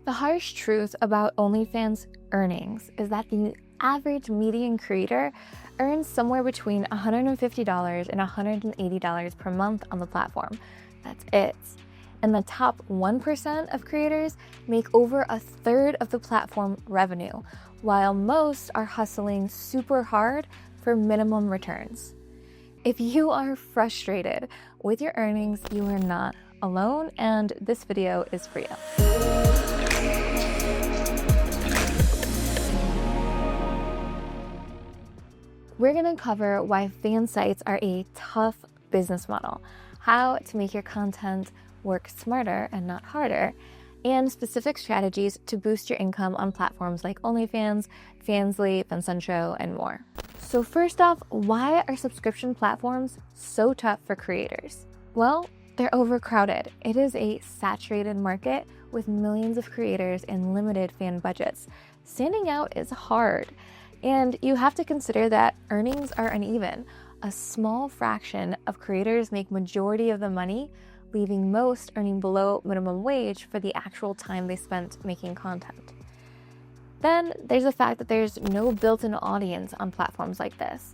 The harsh truth about OnlyFans earnings is that the average median creator earns somewhere between $150 and $180 per month on the platform. That's it. And the top 1% of creators make over a third of the platform revenue, while most are hustling super hard for minimum returns. If you are frustrated with your earnings, you are not alone, and this video is for you. We're going to cover why fan sites are a tough business model, how to make your content work smarter and not harder, and specific strategies to boost your income on platforms like OnlyFans, Fansly, FanCentro, and more. So first off, why are subscription platforms so tough for creators? Well, they're overcrowded. It is a saturated market with millions of creators and limited fan budgets. Standing out is hard. And you have to consider that earnings are uneven. A small fraction of creators make majority of the money, leaving most earning below minimum wage for the actual time they spent making content. Then there's the fact that there's no built-in audience on platforms like this.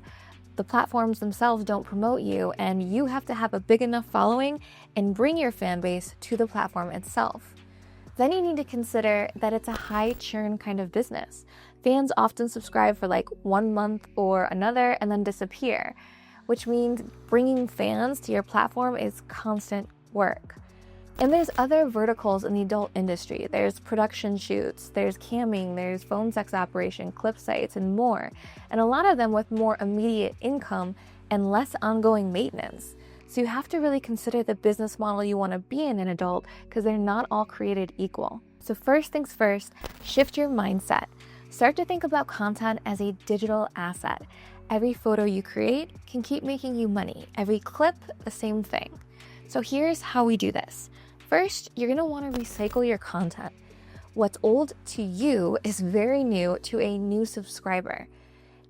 The platforms themselves don't promote you, and you have to have a big enough following and bring your fan base to the platform itself. Then you need to consider that it's a high churn kind of business. Fans often subscribe for like 1 month or another and then disappear, which means bringing fans to your platform is constant work. And there's other verticals in the adult industry. There's production shoots, there's camming, there's phone sex operation, clip sites, and more. And a lot of them with more immediate income and less ongoing maintenance. So you have to really consider the business model you want to be in an adult, because they're not all created equal. So first things first, shift your mindset. Start to think about content as a digital asset. Every photo you create can keep making you money. Every clip, the same thing. So here's how we do this. First, you're going to want to recycle your content. What's old to you is very new to a new subscriber.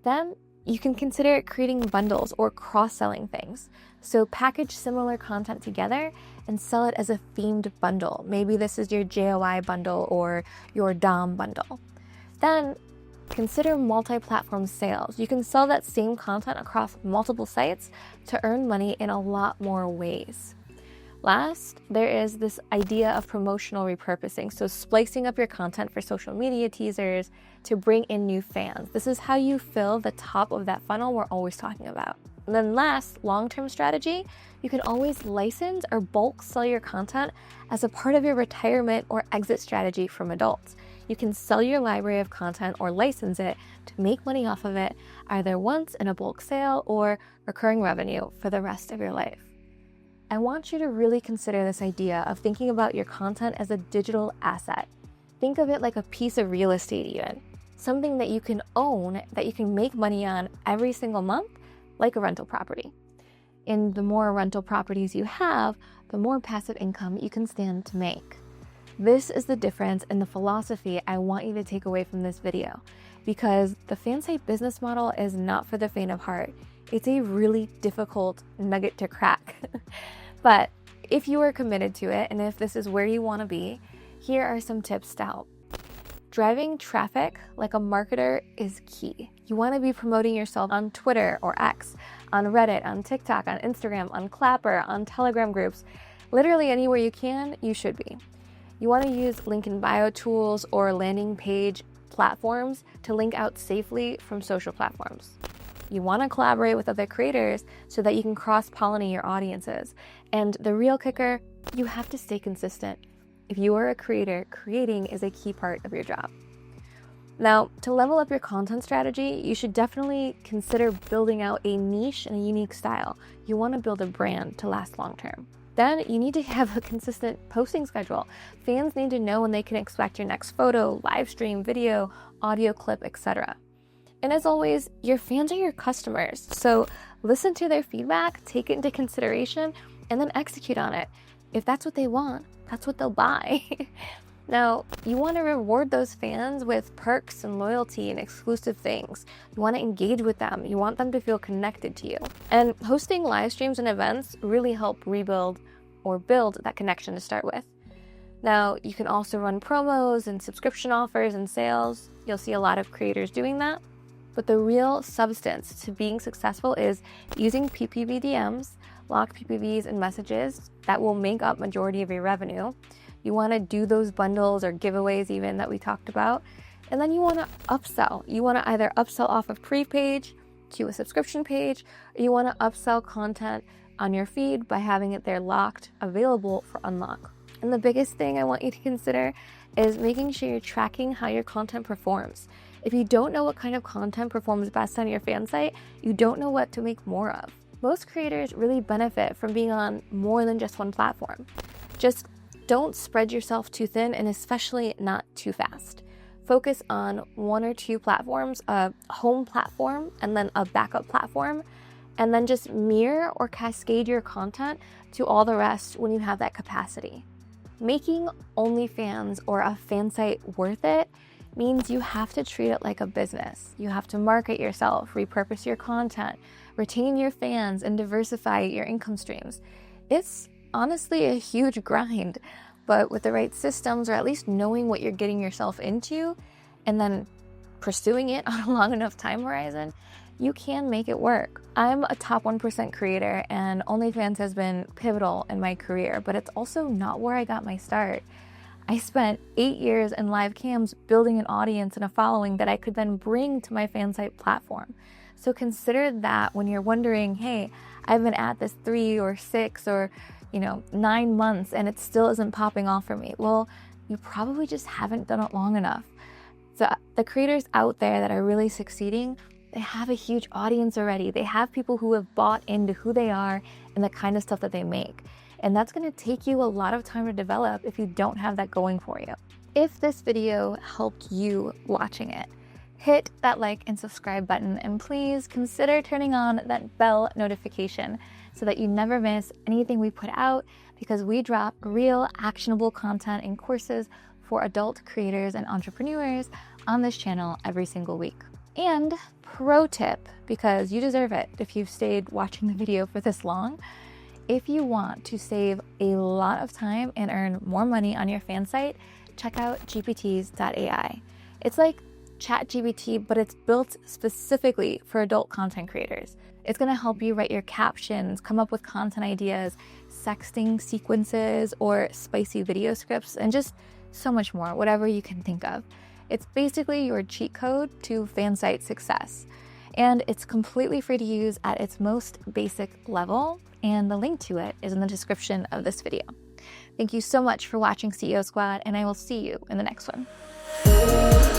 Then you can consider creating bundles or cross-selling things. So package similar content together and sell it as a themed bundle. Maybe this is your JOI bundle or your DOM bundle. Then consider multi-platform sales. You can sell that same content across multiple sites to earn money in a lot more ways. Last, there is this idea of promotional repurposing. So splicing up your content for social media teasers to bring in new fans. This is how you fill the top of that funnel we're always talking about. And then last, long-term strategy, you can always license or bulk sell your content as a part of your retirement or exit strategy from adults. You can sell your library of content or license it to make money off of it, either once in a bulk sale or recurring revenue for the rest of your life. I want you to really consider this idea of thinking about your content as a digital asset. Think of it like a piece of real estate even. Something that you can own, that you can make money on every single month, like a rental property. And the more rental properties you have, the more passive income you can stand to make. This is the difference in the philosophy I want you to take away from this video, because the fan site business model is not for the faint of heart. It's a really difficult nugget to crack. But if you are committed to it, and if this is where you want to be, here are some tips to help. Driving traffic like a marketer is key. You want to be promoting yourself on Twitter or X, on Reddit, on TikTok, on Instagram, on Clapper, on Telegram groups. Literally anywhere you can, you should be. You want to use link in bio tools or landing page platforms to link out safely from social platforms. You want to collaborate with other creators so that you can cross-pollinate your audiences. And the real kicker, you have to stay consistent. If you are a creator, creating is a key part of your job. Now, to level up your content strategy, you should definitely consider building out a niche and a unique style. You want to build a brand to last long term. Then you need to have a consistent posting schedule. Fans need to know when they can expect your next photo, live stream, video, audio clip, etc. And as always, your fans are your customers. So listen to their feedback, take it into consideration, and then execute on it. If that's what they want, that's what they'll buy. Now, you want to reward those fans with perks and loyalty and exclusive things. You want to engage with them. You want them to feel connected to you. And hosting live streams and events really help rebuild or build that connection to start with. Now, you can also run promos and subscription offers and sales. You'll see a lot of creators doing that. But the real substance to being successful is using PPV DMs, locked PPVs and messages that will make up majority of your revenue. You want to do those bundles or giveaways even that we talked about. And then you want to upsell. You want to either upsell off a pre-page to a subscription page, or you want to upsell content on your feed by having it there locked, available for unlock. And the biggest thing I want you to consider is making sure you're tracking how your content performs. If you don't know what kind of content performs best on your fan site, you don't know what to make more of. Most creators really benefit from being on more than just one platform. Just don't spread yourself too thin, and especially not too fast. Focus on one or two platforms, a home platform and then a backup platform, and then just mirror or cascade your content to all the rest when you have that capacity. Making OnlyFans or a fan site worth it means you have to treat it like a business. You have to market yourself, repurpose your content, retain your fans, and diversify your income streams. It's honestly a huge grind, but with the right systems, or at least knowing what you're getting yourself into and then pursuing it on a long enough time horizon, you can make it work. I'm a top 1% creator, and OnlyFans has been pivotal in my career, but it's also not where I got my start. I spent 8 years in live cams building an audience and a following that I could then bring to my fan site platform. So consider that when you're wondering, hey, I've been at this 3 or 6 or 9 months and it still isn't popping off for me. Well, you probably just haven't done it long enough. So the creators out there that are really succeeding, they have a huge audience already. They have people who have bought into who they are and the kind of stuff that they make. And that's going to take you a lot of time to develop if you don't have that going for you. If this video helped you watching it, hit that like and subscribe button, and please consider turning on that bell notification so that you never miss anything we put out, because we drop real actionable content and courses for adult creators and entrepreneurs on this channel every single week. And pro tip, because you deserve it if you've stayed watching the video for this long, if you want to save a lot of time and earn more money on your fan site, check out GPTease AI. It's like ChatGPT, but it's built specifically for adult content creators. It's going to help you write your captions, come up with content ideas, sexting sequences, or spicy video scripts, and just so much more, whatever you can think of. It's basically your cheat code to fan site success. And it's completely free to use at its most basic level, and the link to it is in the description of this video. Thank you so much for watching CEO Squad, and I will see you in the next one.